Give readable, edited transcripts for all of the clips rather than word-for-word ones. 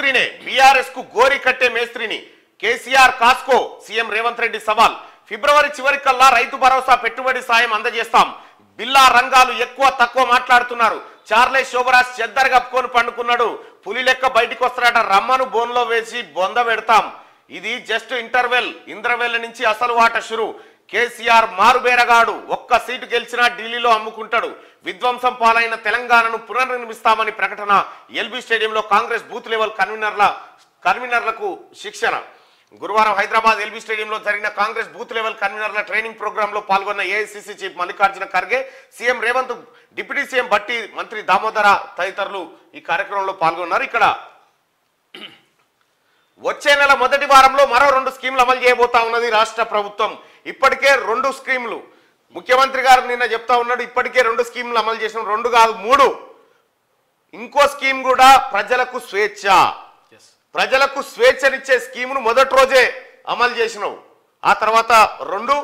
మేస్త్రినే BRS కు గోరి కట్టే మేస్త్రిని కేసీఆర్ కాస్కో సీఎం రేవంత్ రెడ్డి సవాల్ ఫిబ్రవరి చివరికల్లా రైతు భరోసా పెట్టుబడి సాయం అందజేస్తాం బిల్లా రంగాలు ఎక్కువ తక్కువ మాట్లాడుతున్నారు చార్లెస్ శోభరాజ్ చెద్దరు కప్పుకొని పండుకున్నాడు పులి లెక్క బయటికి వస్తాడట రమ్మను బోన్లో వేసి బొంద పెడతాం ఇది జస్ట్ ఇంటర్వెల్ ఇంద్రవెల్ నుంచి అసలు ఆట షురు కేసీఆర్ మారుబేరగాడు ఒక్క సీటు గెలిచినా ఢిల్లీలో అమ్ముకుంటాడు విధ్వంసం పాలైన తెలంగాణను పునర్నిర్మిస్తామని ప్రకటన ఎల్బీ స్టేడియంలో కాంగ్రెస్ బూత్ లెవెల్ కన్వీనర్లకు శిక్షణ గురువారం హైదరాబాద్ ఎల్బీ స్టేడియంలో జరిగిన కాంగ్రెస్ బూత్ లెవెల్ కన్వీనర్ల ట్రైనింగ్ ప్రోగ్రామ్ లో పాల్గొన్న AICC chief Mallikarjuna Kharge CM Revanth deputy CM Bhatti మంత్రి దామోదర తదితరులు ఈ కార్యక్రమంలో పాల్గొన్నారు ఇక్కడ వచ్చే నెల మొదటి వారంలో మరో 2 స్కీమ్లు అమలు చేయబోతా ఉన్నది రాష్ట్ర ప్రభుత్వం ఇప్పటికే 2 స్కీమ్లు ముఖ్యమంత్రి గారు నిన్న చెప్తా ఉన్నాడు ఇప్పటికే 2 స్కీమ్లు అమలు చేసిన 2 కాదు 3 ఇంకో స్కీమ్ కూడా ప్రజలకు స్వేచ్ఛనిచ్చే స్కీమును మొదటి రోజే అమలు చేసినావు ఆ తర్వాత 2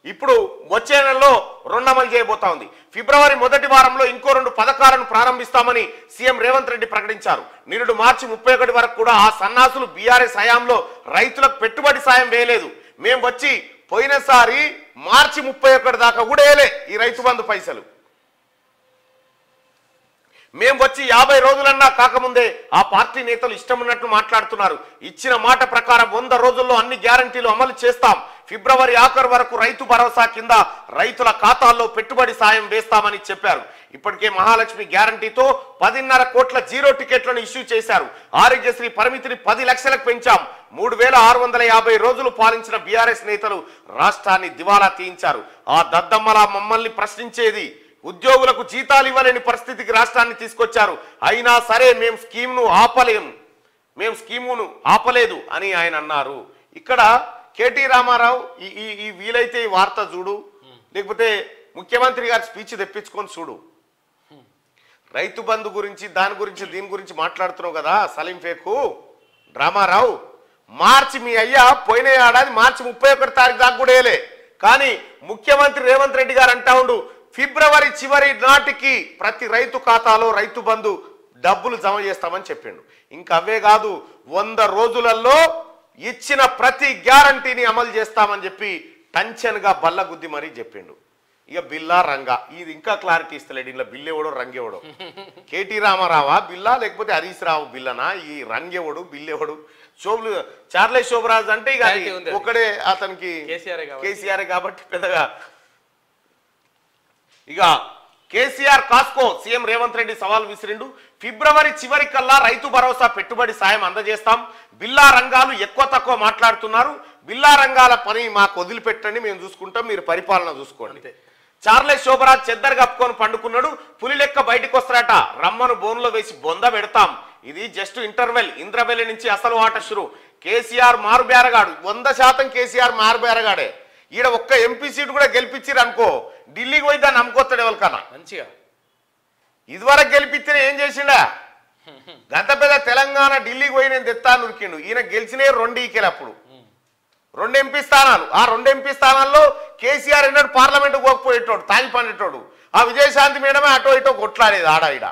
ఇప్పుడు వచ్చే నెలలో 2 అమలు చేయబోతా ఉంది ఫిబ్రవరి మొదటి వారంలో ఇంకో 2 పథకాలను ప్రారంభిస్తామని సీఎం రేవంత్ రెడ్డి ప్రకటించారు నిరుడు మార్చి 31 వరకు కూడా ఆ సన్నాసులు బీఆర్ఎస్ హయాంలో రైతులకు పెట్టుబడి సాయం వేయలేదు మేము వచ్చి పోయినసారి మార్చి 31 దాకా కూడా వేయలే ఈ రైతు బంధు పైసలు మేము వచ్చి 50 రోజులన్నా కాకముందే ఆ పార్టీ నేతలు ఇష్టం ఉన్నట్టు మాట్లాడుతున్నారు ఇచ్చిన మాట ప్రకారం 100 రోజుల్లో అన్ని గ్యారంటీలు అమలు చేస్తాం ఫిబ్రవరి ఆఖరు వరకు రైతు భరోసా కింద రైతుల ఖాతాల్లో పెట్టుబడి సాయం వేస్తామని చెప్పారు ఇప్పటికే మహాలక్ష్మి గ్యారంటీతో 10.5 కోట్ల జీరో టికెట్లను ఇష్యూ చేశారు ఆరోగ్యశ్రీ పరిమితిని 10 లక్షలకు పెంచాం 3650 రోజులు పాలించిన బీఆర్ఎస్ నేతలు రాష్ట్రాన్ని దివాలా తీయించారు ఆ దద్దమ్మలా మమ్మల్ని ప్రశ్నించేది ఉద్యోగులకు జీతాలు ఇవ్వలేని పరిస్థితికి రాష్ట్రాన్ని తీసుకొచ్చారు అయినా సరే మేము స్కీమును ఆపలేదు అని ఆయన అన్నారు ఇక్కడ కేటీ రామారావు ఈ వీలైతే ఈ వార్త చూడు లేకపోతే ముఖ్యమంత్రి గారి స్పీచ్ తెప్పించుకొని చూడు రైతు బంధు గురించి దీని గురించి మాట్లాడుతున్నావు కదా సలీం ఫేకు రామారావు మార్చి మీ అయ్యా పోయిన ఏడాది మార్చి 31 తారీఖు దాకా కూడా వేయలే కానీ ముఖ్యమంత్రి రేవంత్ రెడ్డి గారు అంటా ఉండు ఫిబ్రవరి చివరి నాటికి ప్రతి రైతు ఖాతాలో రైతు బంధు డబ్బులు జమ చేస్తామని చెప్పిండు ఇంకా అవే కాదు 100 రోజులలో ఇచ్చిన ప్రతి గ్యారంటీని అమలు చేస్తామని చెప్పి టెన్షన్గా బల్లగుద్ది మరీ చెప్పిండు ఇక బిల్లా రంగా ఇది ఇంకా క్లారిటీ ఇస్తలేడు ఇలా బిల్లెవడో రంగెవడో కేటీ రామారావా బిల్లా లేకపోతే హరీష్ రావు బిల్లనా ఈ రంగెవడు బిల్లెవడు చార్లెస్ శోభరాజ్ అంటే ఇక ఒకడే అతనికి కేసీఆర్ కాబట్టి పెద్దగా ఇక కేసీఆర్ కాస్కో సీఎం రేవంత్ రెడ్డి సవాల్ విసిరిండు ఫిబ్రవరి చివరికల్లా రైతు భరోసా పెట్టుబడి సాయం అందజేస్తాం బిల్లా రంగాలు ఎక్కువ తక్కువ మాట్లాడుతున్నారు బిల్లా రంగాల పని మాకు వదిలిపెట్టండి మేము చూసుకుంటాం మీరు పరిపాలన చూసుకోండి చార్లెస్ శోభరాజ్ చెద్దరు కప్పుకొని పండుకున్నాడు పులి లెక్క బయటికి వస్తారట రమ్మను బోన్లో వేసి బొంద పెడతాం ఇది జస్ట్ ఇంటర్వెల్ ఇంద్రవెల్లి నుంచి అసలు ఆట షురు కేసీఆర్ మారుబేరగాడు 100% కేసీఆర్ మారుబేరగాడే ఈడ ఒక్క ఎంపీ సీటు కూడా గెలిపించారు అనుకో ఢిల్లీకి పోయి దాన్ని నమ్ముకొస్తాడు ఎవరికన్నా మంచిగా ఇదివరకు గెలిపించిన ఏం చేసిండా గత పెద్ద తెలంగాణ ఢిల్లీకి పోయి నేను తెత్తాను ఉరికిండు ఈయన గెలిచినే 2 ఈకెలు అప్పుడు 2 ఎంపీ స్థానాలు ఆ 2 ఎంపీ స్థానాల్లో కేసీఆర్ ఎన్నడు పార్లమెంట్ పోకపోయేటోడు తాగి పండేటోడు ఆ విజయశాంతి మేడమే అటో ఇటో కొట్లాడేది ఆడాయిడ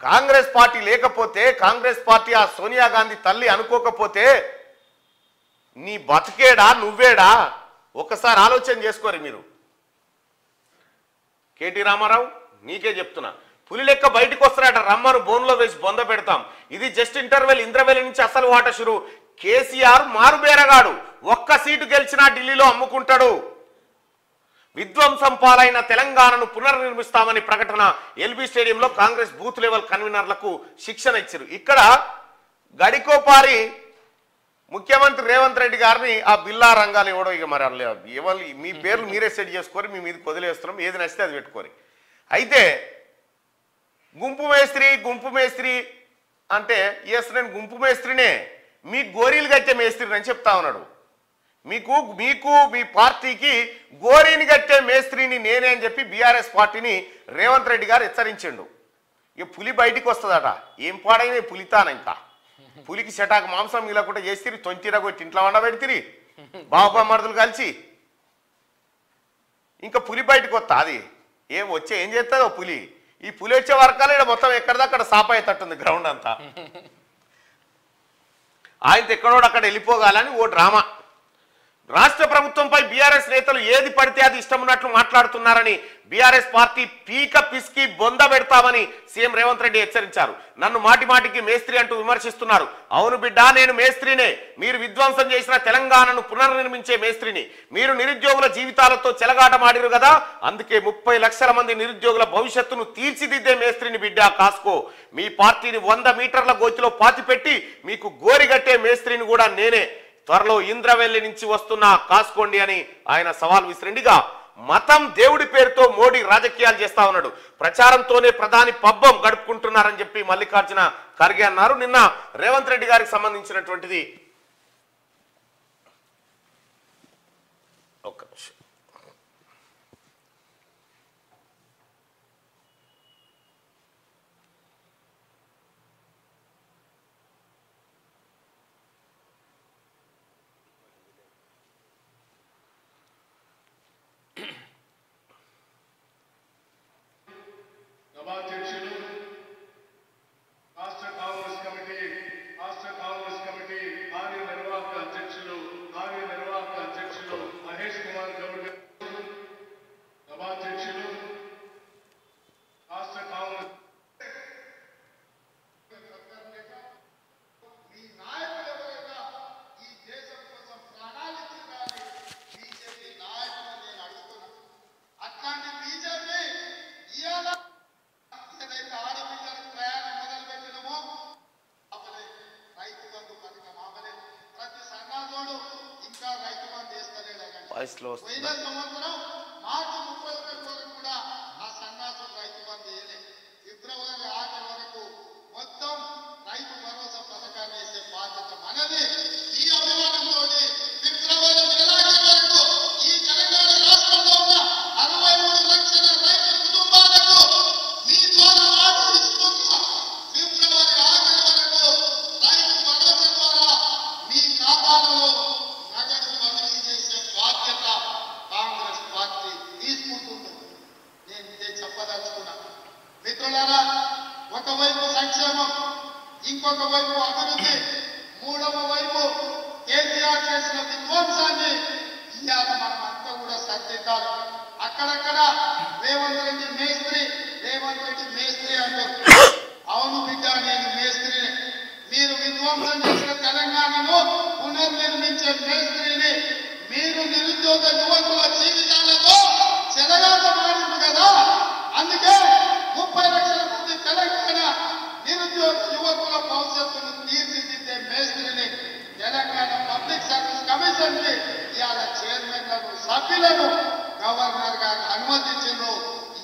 కాంగ్రెస్ పార్టీ లేకపోతే కాంగ్రెస్ పార్టీ ఆ సోనియా గాంధీ తల్లి అనుకోకపోతే నీ బతికేడా నువ్వేడా ఒకసారి ఆలోచన చేసుకోరు మీరు కేటీ రామారావు నీకే చెప్తున్నా పులి లెక్క బయటికి వస్తారట రమ్మను బోన్లో వేసి బొంద పెడతాం ఇది జస్ట్ ఇంటర్వెల్ ఇంద్రవెల్లి నుంచి అసలు వాట షురు కేసీఆర్ మారుబేరగాడు ఒక్క సీటు గెలిచినా ఢిల్లీలో అమ్ముకుంటాడు విధ్వంసం పాలైన తెలంగాణను పునర్నిర్మిస్తామని ప్రకటన ఎల్బీ స్టేడియంలో కాంగ్రెస్ బూత్ లెవెల్ కన్వీనర్లకు శిక్షణ ఇచ్చారు ఇక్కడ గడికోపారి ముఖ్యమంత్రి రేవంత్ రెడ్డి గారిని ఆ బిల్లా రంగాలు ఇవ్వడం ఇక మరి ఎవరు మీ పేర్లు మీరే సెట్ చేసుకొని మీ మీద వదిలేస్తున్నాం ఏది నచ్చితే అది పెట్టుకొని అయితే గుంపు మేస్త్రి అంటే ఎస్ నేను గుంపు మేస్త్రినే మీ గోరీలు కట్టే మేస్త్రిని అని చెప్తా ఉన్నాడు మీకు మీ పార్టీకి గోరీని కట్టే మేస్త్రిని నేనే అని చెప్పి బీఆర్ఎస్ పార్టీని రేవంత్ రెడ్డి గారు హెచ్చరించిండు ఇక పులి బయటికి వస్తుందట ఏం పాడైన పులితాన ఇంకా పులికి చెటాకు మాంసం మిగలకుండా చేసిరి తొంతిరా కొట్టి ఇంట్లో వండబెడితిరి బాబా మరుదులు కలిసి ఇంకా పులి బయటకు వస్తా అది ఏం చేస్తుందో పులి ఈ పులి వచ్చే వరకాలు ఇక్కడ మొత్తం ఎక్కడిదక్కడ సాప అయ్యేటట్టుంది గ్రౌండ్ అంతా ఆయనతో ఎక్కడోడు అక్కడ వెళ్ళిపోగాలని ఓ డ్రామా. రాష్ట్ర ప్రభుత్వంపై బీఆర్ఎస్ నేతలు ఏది పడితే అది ఇష్టం ఉన్నట్లు మాట్లాడుతున్నారని బీఆర్ఎస్ పార్టీ పీక పిసికి బొంద పెడతామని సీఎం రేవంత్ రెడ్డి హెచ్చరించారు. నన్ను మాటి మాటికి మేస్త్రి అంటూ విమర్శిస్తున్నారు. అవును బిడ్డ, నేను మేస్త్రినే. మీరు విధ్వంసం చేసిన తెలంగాణను పునర్నిర్మించే మేస్త్రిని. మీరు నిరుద్యోగుల జీవితాలతో చెలగాటమాడిరు కదా, అందుకే 30 లక్షల మంది నిరుద్యోగుల భవిష్యత్తును తీర్చిదిద్దే మేస్త్రిని బిడ్డ, కాసుకో. మీ పార్టీని 100 మీటర్ల గోతిలో పాతిపెట్టి మీకు గోరిగట్టే మేస్త్రిని కూడా నేనే. త్వరలో ఇంద్రవెల్లి నుంచి వస్తున్నా, కాసుకోండి అని ఆయన సవాల్ విసిరిండిగా మతం దేవుడి పేరుతో మోడీ రాజకీయాలు చేస్తా ఉన్నాడు. ప్రచారంతోనే ప్రధాని పబ్బం గడుపుకుంటున్నారని చెప్పి మల్లికార్జున ఖర్గే అన్నారు. నిన్న రేవంత్ రెడ్డి గారికి సంబంధించినటువంటిది ఒక్క నిమిషం. వాయిస్లో వస్తుందా? ఫిబ్రవరి 6 వరకు మొత్తం రైతు భరోసా పథకాన్ని వేసే బాధ్యత మనది. ఈ అభిమానంతో ఫిబ్రవరి నెలాఖరు వరకు ఈ తెలంగాణ రాష్ట్రంలో ఉన్న 63 లక్షల రైతు కుటుంబాలకు మీ ద్వారా మాట ఇస్తున్నా. ఫిబ్రవరి 6 వరకు రైతు భరోసా ద్వారా మీ ఖాతాలలో నగదు బదిలీ చేసే బాధ్యత కాంగ్రెస్ పార్టీ తీసుకుంటుంది. నేను ఇదే చెప్పదలుచుకున్నా. మిత్రులారా, ఒకవైపు సంక్షేమం, ఇంకొక వైపు అభివృద్ధి, మూడవ వైపు కేసీఆర్ చేసిన విధ్వంసాన్ని ఇవాళ మనం అంతా కూడా సర్దిద్దాలి. అక్కడక్కడ రేవంత్ రెడ్డి మేస్త్రి అంటారు. అవును బిడ్డ, నేను మేస్త్రిని. మీరు విధ్వంసం చేసిన తెలంగాణను పునర్నిర్మించే మేస్త్రిని. మీరు నిరుద్యోగ యువకుల జీవితాలతో చెలగాటమాడింది కదా, అందుకే 30 లక్షల మంది తెలంగాణ నిరుద్యోగ యువకుల భవిష్యత్తును తీర్చిదిద్దే మేస్త్రిని. తెలంగాణ పబ్లిక్ సర్వీస్ కమిషన్ కి ఇవాళ చైర్మన్లను, సభ్యులను గవర్నర్ గారు అనుమతించారు.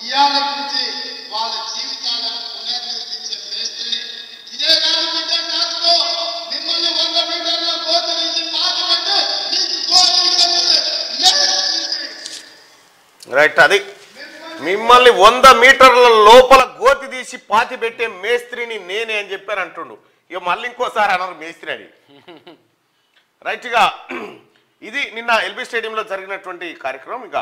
ఇవాళ నుంచి వాళ్ళ జీవితాలను పునర్నిర్మించే మేస్త్రిని. ఇదే కాదు బిడ్డ, కాసుకో. మిమ్మల్ని 100 మీటర్ల గోతు నుంచి పాతిపెట్టి మీకు రైట్, అది మిమ్మల్ని 100 మీటర్ల లోపల గోతి తీసి పాతి పెట్టే మేస్త్రిని నేనే అని చెప్పారు అంటుండు. ఇక మళ్ళీ ఇంకోసారి అన్నారు మేస్త్రి అని. రైట్గా ఇది నిన్న ఎల్బీ స్టేడియంలో జరిగినటువంటి కార్యక్రమం. ఇక